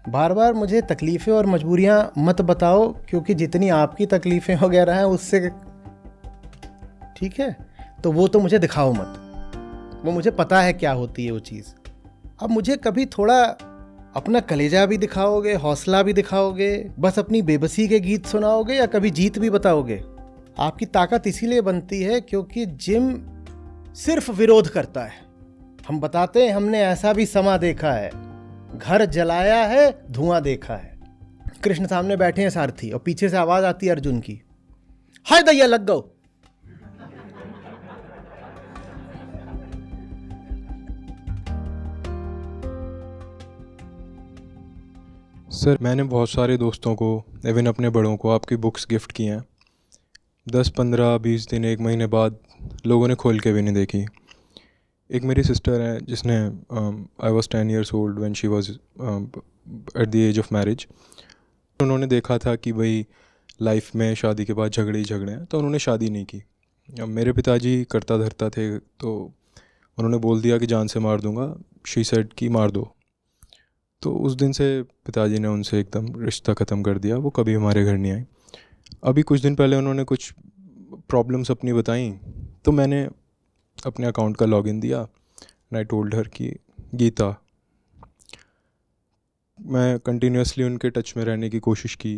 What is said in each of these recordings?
बार बार मुझे तकलीफ़ें और मजबूरियाँ मत बताओ, क्योंकि जितनी आपकी तकलीफ़ें वगैरह हैं उससे ठीक है, तो वो तो मुझे दिखाओ मत। वो मुझे पता है क्या होती है वो चीज़। अब मुझे कभी थोड़ा अपना कलेजा भी दिखाओगे, हौसला भी दिखाओगे, बस अपनी बेबसी के गीत सुनाओगे, या कभी जीत भी बताओगे? आपकी ताकत इसीलिए बनती है क्योंकि जिम सिर्फ विरोध करता है। हम बताते हैं हमने ऐसा भी समा देखा है, घर जलाया है, धुआं देखा है। कृष्ण सामने बैठे हैं सारथी, और पीछे से आवाज आती है अर्जुन की, हाय दैया लग गो। सर, मैंने बहुत सारे दोस्तों को, इवन अपने बड़ों को आपकी बुक्स गिफ्ट की हैं। 10, 15, 20 दिन, एक महीने बाद लोगों ने खोल के भी नहीं देखी। एक मेरी सिस्टर है जिसने I was 10 years old when she was at the age of marriage. उन्होंने देखा था कि भाई लाइफ में शादी के बाद झगड़े ही झगड़े हैं, तो उन्होंने शादी नहीं की। अब मेरे पिताजी करता धरता थे, तो उन्होंने बोल दिया कि जान से मार दूंगा। शी सेड कि मार दो। तो उस दिन से पिताजी ने उनसे एकदम रिश्ता ख़त्म कर दिया। वो कभी हमारे घर नहीं आई। अभी कुछ दिन पहले उन्होंने कुछ प्रॉब्लम्स अपनी बताई, तो मैंने अपने अकाउंट का लॉगिन दिया एंड आई टोल्ड हर कि गीता, मैं कंटिन्यूसली उनके टच में रहने की कोशिश की।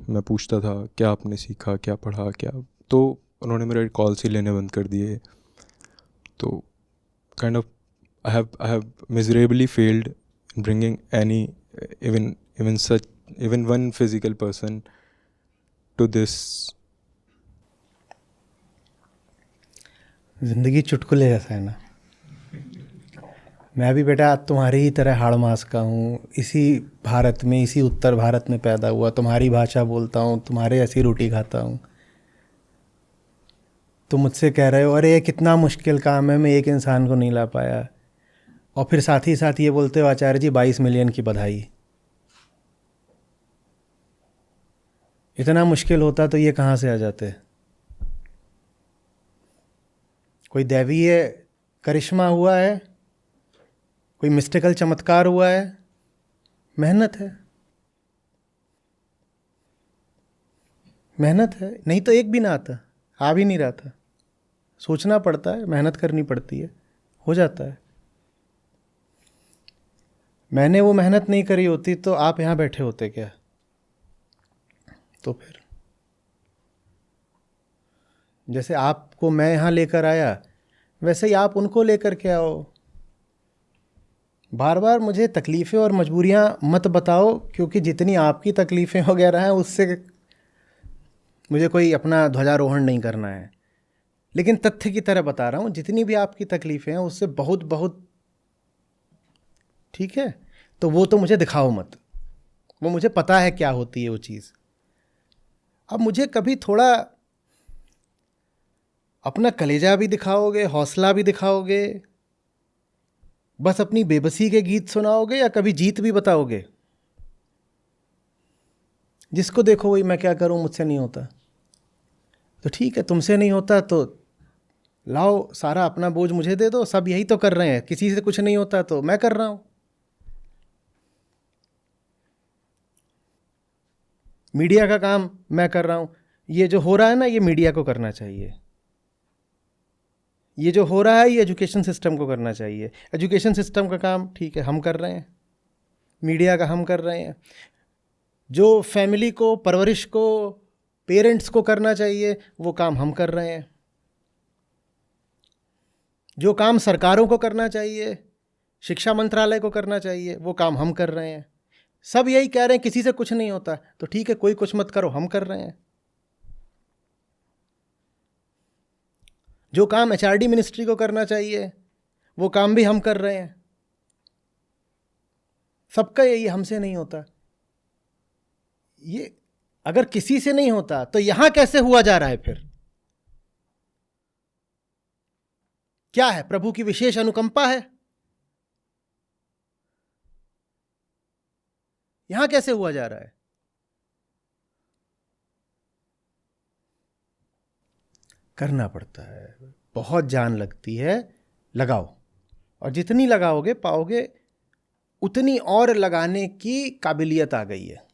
मैं पूछता था क्या आपने सीखा, क्या पढ़ा, क्या। तो उन्होंने मेरे कॉल्स ही लेने बंद कर दिए। तो kind of I have miserably failed in bringing any, even one physical person to this. जिंदगी चुटकुले जैसा है ना। मैं भी बेटा तुम्हारी ही तरह हाड़ मास का हूँ, इसी भारत में, इसी उत्तर भारत में पैदा हुआ, तुम्हारी भाषा बोलता हूँ, तुम्हारे ऐसी रोटी खाता हूँ। तुम मुझसे कह रहे हो अरे ये कितना मुश्किल काम है, मैं एक इंसान को नहीं ला पाया, और फिर साथ ही साथ ये बोलते हो आचार्य जी 22 मिलियन की बधाई। इतना मुश्किल होता तो ये कहाँ से आ जाते? कोई दैवीय करिश्मा हुआ है, कोई मिस्टिकल चमत्कार हुआ है? मेहनत है, मेहनत है, नहीं तो एक भी ना आता, आ भी नहीं रहा था। सोचना पड़ता है, मेहनत करनी पड़ती है, हो जाता है। मैंने वो मेहनत नहीं करी होती तो आप यहाँ बैठे होते क्या? तो फिर जैसे आपको मैं यहाँ लेकर आया, वैसे ही आप उनको लेकर के आओ। बार बार मुझे तकलीफ़ें और मजबूरियाँ मत बताओ, क्योंकि जितनी आपकी तकलीफ़ें वगैरह हैं उससे मुझे कोई अपना ध्वजारोहण नहीं करना है। लेकिन तथ्य की तरह बता रहा हूँ, जितनी भी आपकी तकलीफ़ें हैं उससे बहुत बहुत ठीक है, तो वो तो मुझे दिखाओ मत। वो मुझे पता है क्या होती है वो चीज़। अब मुझे कभी थोड़ा अपना कलेजा भी दिखाओगे, हौसला भी दिखाओगे, बस अपनी बेबसी के गीत सुनाओगे, या कभी जीत भी बताओगे? जिसको देखो वही मैं क्या करूं, मुझसे नहीं होता। तो ठीक है, तुमसे नहीं होता तो लाओ सारा अपना बोझ मुझे दे दो। सब यही तो कर रहे हैं, किसी से कुछ नहीं होता तो मैं कर रहा हूं। मीडिया का काम मैं कर रहा हूं। ये जो हो रहा है ना, ये मीडिया को करना चाहिए। ये जो हो रहा है ये एजुकेशन सिस्टम को करना चाहिए। एजुकेशन सिस्टम का काम ठीक है हम कर रहे हैं, मीडिया का हम कर रहे हैं। जो फैमिली को, परवरिश को, पेरेंट्स को करना चाहिए वो काम हम कर रहे हैं। जो काम सरकारों को करना चाहिए, शिक्षा मंत्रालय को करना चाहिए, वो काम हम कर रहे हैं। सब यही कह रहे हैं किसी से कुछ नहीं होता, तो ठीक है कोई कुछ मत करो, हम कर रहे हैं। जो काम एचआरडी मिनिस्ट्री को करना चाहिए वो काम भी हम कर रहे हैं। सबका यही, हमसे नहीं होता। ये अगर किसी से नहीं होता तो यहां कैसे हुआ जा रहा है? फिर क्या है? प्रभु की विशेष अनुकंपा है? यहां कैसे हुआ जा रहा है? करना पड़ता है, बहुत जान लगती है। लगाओ, और जितनी लगाओगे पाओगे उतनी और लगाने की काबिलियत आ गई है।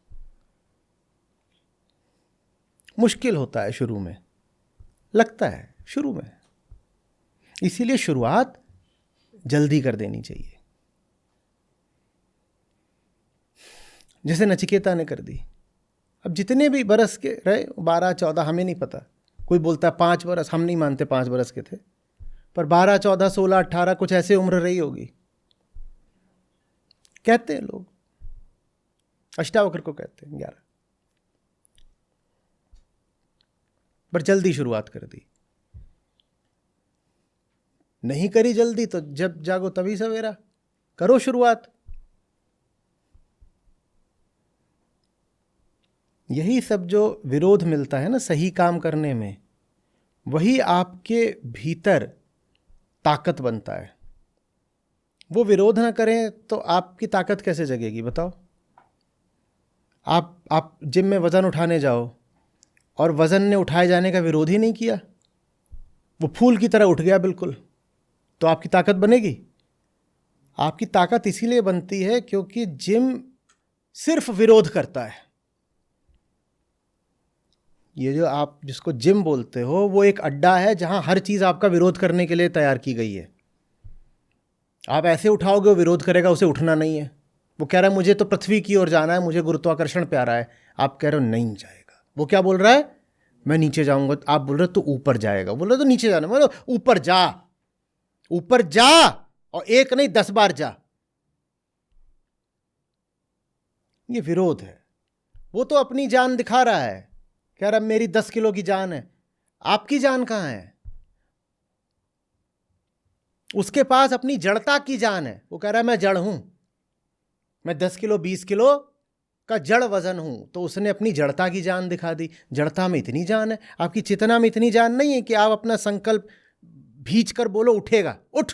मुश्किल होता है शुरू में, लगता है शुरू में, इसीलिए शुरुआत जल्दी कर देनी चाहिए, जैसे नचिकेता ने कर दी। अब जितने भी बरस के रहे, 12 14, हमें नहीं पता, कोई बोलता है 5 बरस, हम नहीं मानते 5 बरस के थे, पर 12 14 16 18 कुछ ऐसे उम्र रही होगी, कहते हैं लोग। अष्टावक्र को कहते हैं 11, पर जल्दी शुरुआत कर दी। नहीं करी जल्दी तो जब जागो तभी सवेरा, करो शुरुआत। यही सब जो विरोध मिलता है ना सही काम करने में, वही आपके भीतर ताकत बनता है। वो विरोध ना करें तो आपकी ताकत कैसे जगेगी बताओ। आप जिम में वज़न उठाने जाओ और वज़न ने उठाए जाने का विरोध ही नहीं किया, वो फूल की तरह उठ गया बिल्कुल, तो आपकी ताकत बनेगी? आपकी ताकत इसीलिए बनती है क्योंकि जिम सिर्फ विरोध करता है। ये जो आप जिसको जिम बोलते हो वो एक अड्डा है जहां हर चीज़ आपका विरोध करने के लिए तैयार की गई है। आप ऐसे उठाओगे वो विरोध करेगा, उसे उठना नहीं है। वो कह रहा है मुझे तो पृथ्वी की ओर जाना है, मुझे गुरुत्वाकर्षण प्यारा है, आप कह रहे हो नहीं जाएगा। वो क्या बोल रहा है? मैं नीचे जाऊंगा, आप बोल रहे हो तो ऊपर जाएगा, बोल रहे हो तो नीचे जाना, बोलो ऊपर जा, ऊपर जा, और एक नहीं 10 बार जा। ये विरोध है। वो तो अपनी जान दिखा रहा है, कह रहा मेरी 10 किलो की जान है, आपकी जान कहाँ है? उसके पास अपनी जड़ता की जान है। वो कह रहा है मैं जड़ हूं, मैं 10 किलो 20 किलो का जड़ वजन हूं, तो उसने अपनी जड़ता की जान दिखा दी। जड़ता में इतनी जान है, आपकी चेतना में इतनी जान नहीं है कि आप अपना संकल्प भींच कर बोलो उठेगा, उठ।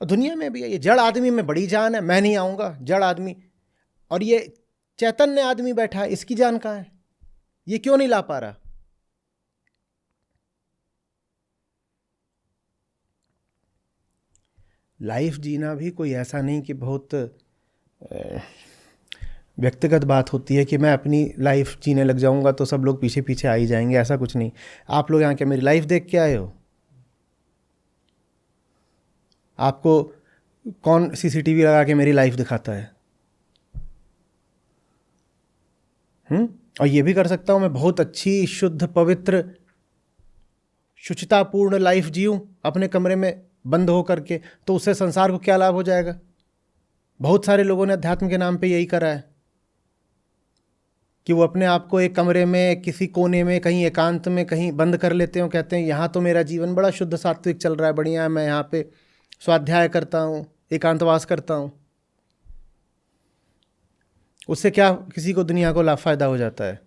और दुनिया में भी है, ये जड़ आदमी में बड़ी जान है, मैं नहीं आऊंगा, जड़ आदमी। और ये चैतन्य आदमी बैठा है, इसकी जान कहाँ है? ये क्यों नहीं ला पा रहा? लाइफ जीना भी कोई ऐसा नहीं कि बहुत व्यक्तिगत बात होती है कि मैं अपनी लाइफ जीने लग जाऊंगा तो सब लोग पीछे पीछे आ ही जाएंगे, ऐसा कुछ नहीं। आप लोग यहाँ क्या मेरी लाइफ देख के आए हो? आपको कौन सीसीटीवी लगा के मेरी लाइफ दिखाता है? और ये भी कर सकता हूँ मैं बहुत अच्छी शुद्ध पवित्र शुचितापूर्ण लाइफ जीऊँ अपने कमरे में बंद हो करके, तो उससे संसार को क्या लाभ हो जाएगा? बहुत सारे लोगों ने अध्यात्म के नाम पे यही करा है कि वो अपने आप को एक कमरे में किसी कोने में कहीं एकांत में कहीं बंद कर लेते हो, कहते हैं यहाँ तो मेरा जीवन बड़ा शुद्ध सात्विक चल रहा है, बढ़िया है, मैं यहाँ पे स्वाध्याय करता हूँ, एकांतवास करता हूँ। उससे क्या किसी को दुनिया को लाभ फायदा हो जाता है?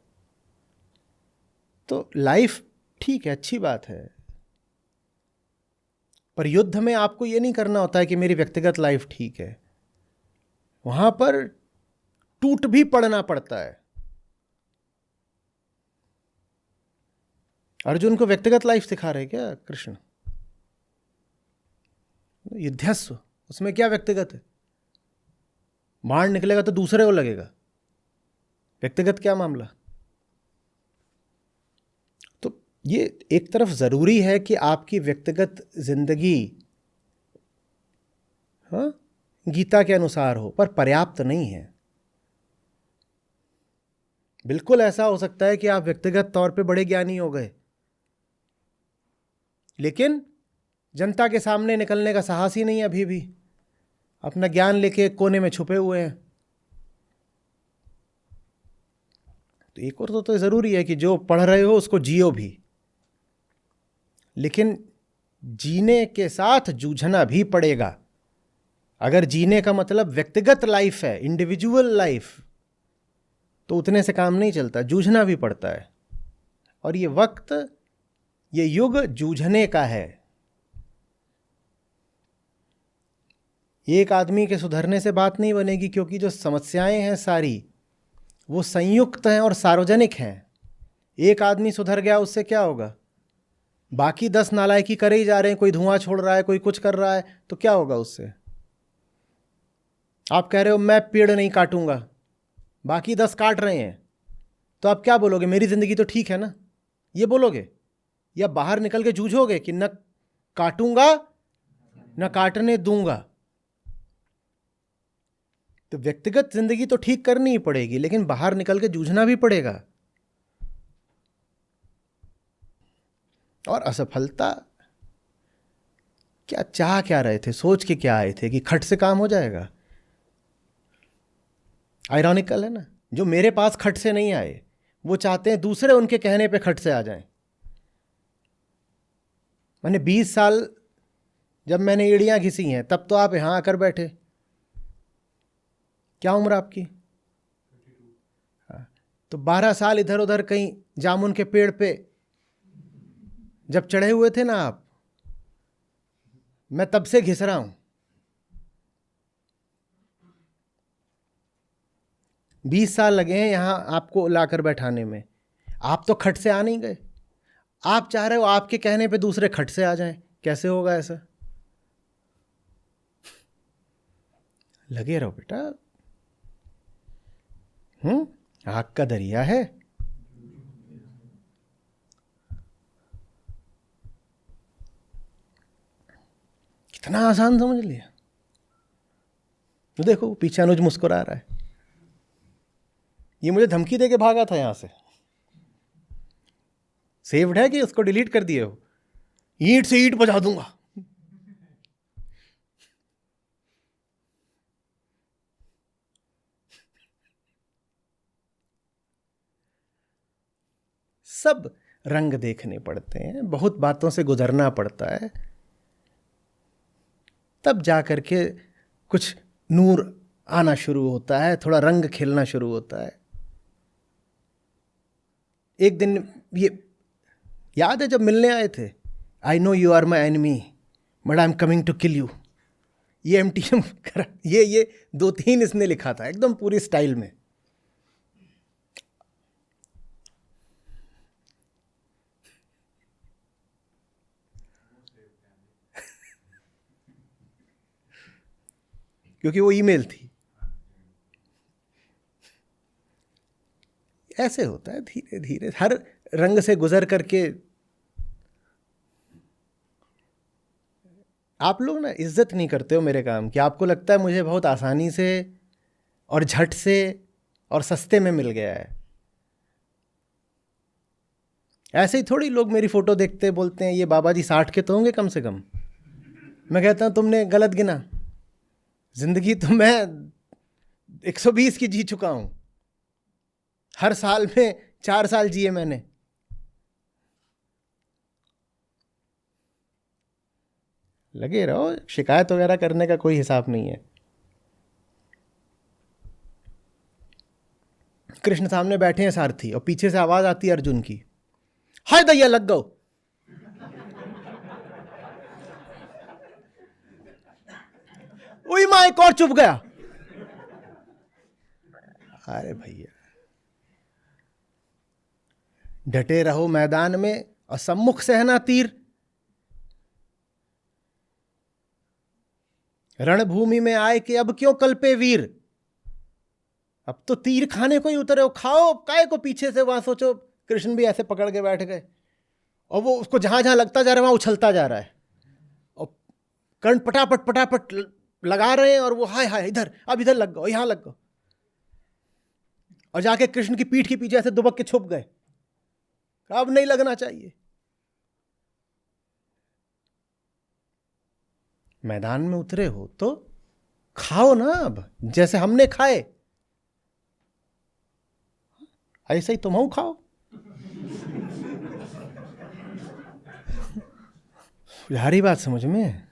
तो लाइफ ठीक है, अच्छी बात है, पर युद्ध में आपको ये नहीं करना होता है कि मेरी व्यक्तिगत लाइफ ठीक है। वहां पर टूट भी पड़ना पड़ता है। अर्जुन को व्यक्तिगत लाइफ सिखा रहे क्या कृष्ण? युद्धस्व, उसमें क्या व्यक्तिगत है? बाण निकलेगा तो दूसरे को लगेगा, व्यक्तिगत क्या मामला? तो ये एक तरफ जरूरी है कि आपकी व्यक्तिगत जिंदगी गीता के अनुसार हो, पर पर्याप्त नहीं है। बिल्कुल ऐसा हो सकता है कि आप व्यक्तिगत तौर पे बड़े ज्ञानी हो गए, लेकिन जनता के सामने निकलने का साहस ही नहीं है, अभी भी अपना ज्ञान लेके एक कोने में छुपे हुए हैं। तो एक और तो जरूरी है कि जो पढ़ रहे हो उसको जियो भी, लेकिन जीने के साथ जूझना भी पड़ेगा। अगर जीने का मतलब व्यक्तिगत लाइफ है, इंडिविजुअल लाइफ, तो उतने से काम नहीं चलता, जूझना भी पड़ता है। और ये वक्त, ये युग जूझने का है। एक आदमी के सुधरने से बात नहीं बनेगी, क्योंकि जो समस्याएं हैं सारी वो संयुक्त हैं और सार्वजनिक हैं। एक आदमी सुधर गया, उससे क्या होगा? बाकी 10 नालायकी करे ही जा रहे हैं, कोई धुआं छोड़ रहा है, कोई कुछ कर रहा है, तो क्या होगा उससे? आप कह रहे हो मैं पेड़ नहीं काटूंगा, बाकी 10 काट रहे हैं, तो आप क्या बोलोगे? मेरी जिंदगी तो ठीक है ना, ये बोलोगे? या बाहर निकल के जूझोगे कि न काटूंगा न काटने दूंगा? तो व्यक्तिगत जिंदगी तो ठीक करनी ही पड़ेगी, लेकिन बाहर निकल के जूझना भी पड़ेगा। और असफलता क्या चाह क्या रहे थे, सोच के क्या आए थे कि खट से काम हो जाएगा? आयरॉनिकल है ना, जो मेरे पास खट से नहीं आए वो चाहते हैं दूसरे उनके कहने पे खट से आ जाएं। मैंने 20 साल जब मैंने एड़ियां घिसी हैं, तब तो आप यहां आकर बैठे। क्या उम्र आपकी? हाँ, तो 12 साल इधर उधर कहीं जामुन के पेड़ पे जब चढ़े हुए थे ना आप, मैं तब से घिस रहा हूं। 20 साल लगे हैं यहां आपको लाकर बैठाने में, आप तो खट से आ नहीं गए। आप चाह रहे हो आपके कहने पे दूसरे खट से आ जाएं, कैसे होगा ऐसा? लगे रहो बेटा, आग का दरिया है। कितना आसान समझ लिया। तो देखो पीछे अनुज मुस्कुरा रहा है, ये मुझे धमकी देके भागा था यहां से। सेव्ड है कि उसको डिलीट कर दिए हो? ईंट से ईंट बजा दूंगा। सब रंग देखने पड़ते हैं, बहुत बातों से गुजरना पड़ता है, तब जा करके कुछ नूर आना शुरू होता है, थोड़ा रंग खिलना शुरू होता है। एक दिन ये याद है जब मिलने आए थे, I know you are my enemy but I am coming to kill you. ये MTM करा, ये 2-3 इसने लिखा था एकदम पूरी स्टाइल में। क्योंकि वो ईमेल थी। ऐसे होता है धीरे धीरे, हर रंग से गुजर करके। आप लोग ना इज्जत नहीं करते हो मेरे काम की। आपको लगता है मुझे बहुत आसानी से और झट से और सस्ते में मिल गया है। ऐसे ही थोड़ी लोग मेरी फोटो देखते बोलते हैं ये बाबा जी 60 के तो होंगे कम से कम। मैं कहता हूं तुमने गलत गिना, जिंदगी तो मैं 120 की जी चुका हूं। हर साल में 4 साल जिए मैंने। लगे रहो, शिकायत वगैरह करने का कोई हिसाब नहीं है। कृष्ण सामने बैठे हैं सारथी, और पीछे से आवाज आती है अर्जुन की, हाय दैया लग गो। ओई मां, एक और चुप गया। अरे भैया, डटे रहो मैदान में और सम्मुख सहना तीर। रणभूमि में आए कि अब क्यों कल्पे वीर। अब तो तीर खाने को ही उतरे हो, खाओ काय को पीछे से। वहां सोचो कृष्ण भी ऐसे पकड़ के बैठ गए, और वो उसको जहां जहां लगता जा रहा है वहां उछलता जा रहा है, और कर्ण पटापट पटापट लगा रहे हैं, और वो हाय हाय इधर, अब इधर लग गो, यहां लग गो, और जाके कृष्ण की पीठ के पीछे ऐसे दुबक के छुप गए। अब नहीं लगना चाहिए। मैदान में उतरे हो तो खाओ ना, अब जैसे हमने खाए ऐसे ही तुम खाओ। यारी बात समझ में?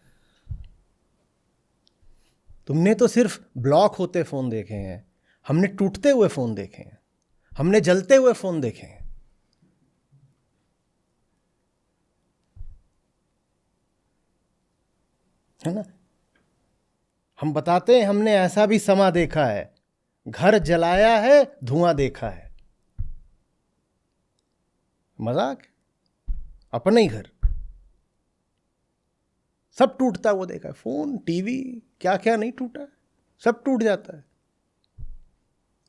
तुमने तो सिर्फ ब्लॉक होते फोन देखे हैं, हमने टूटते हुए फोन देखे हैं, हमने जलते हुए फोन देखे हैं। है ना? हम बताते हैं हमने ऐसा भी समा देखा है, घर जलाया है धुआं देखा है। मजाक? अपना ही घर। सब टूटता है वो देखा है, फोन, टीवी, क्या क्या नहीं टूटा है, सब टूट जाता है।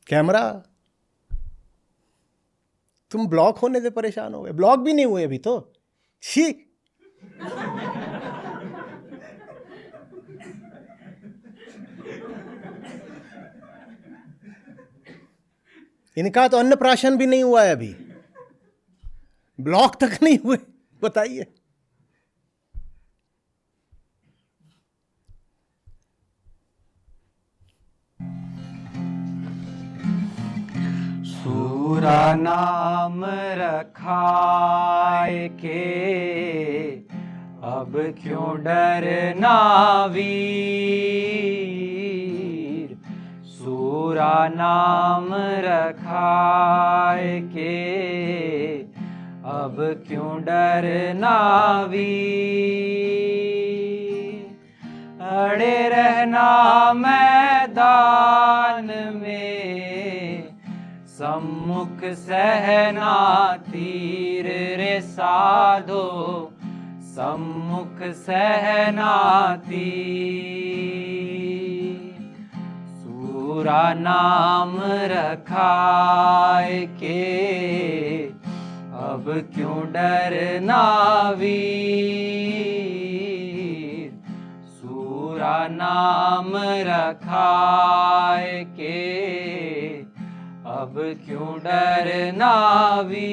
कैमरा, तुम ब्लॉक होने से परेशान हो गए, ब्लॉक भी नहीं हुए अभी तो, छी। इनका तो अन्नप्राशन भी नहीं हुआ है अभी, ब्लॉक तक नहीं हुए, बताइए। सूरा नाम रखाए के अब क्यों डरना वीर। सूरा नाम रखाए के अब क्यों डरना वीर। अड़े रहना मैदान में सम्मुख सहना तीर रे साधो, सम्मुख सहना तीर। सूरा नाम रखाए के अब क्यों डरना वीर। सूरा नाम रखाए के अब क्यों डरना वीर।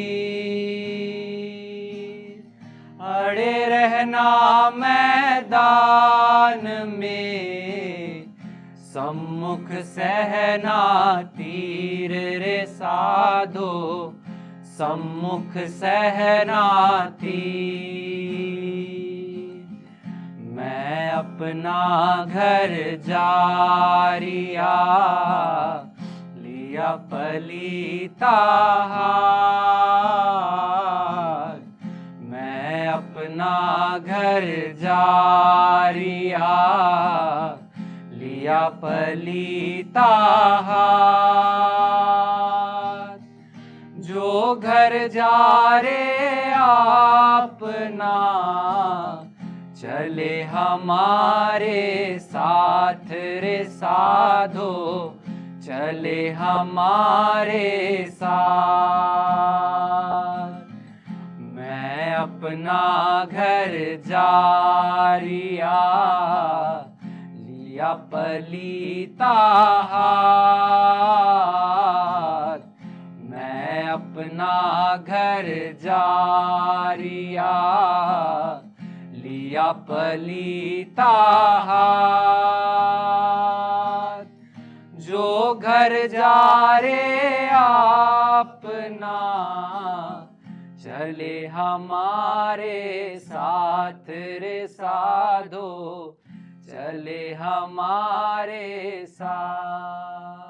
अड़े रहना मैदान में सम्मुख सहना तीर रे साधो, सम्मुख सहना तीर। मैं अपना घर जारिया लिया पलीता हाथ। मैं अपना घर जारिया लिया पलीता हाथ। जो घर जा रे अपना चले हमारे साथ रे साधो, चले हमारे साथ। मैं अपना घर जारिया लिया पलीता हाथ। मैं अपना घर जारिया लिया पलीता हाथ। जो घर जा रे अपना चले हमारे साथ रे साधो, चले हमारे साथ।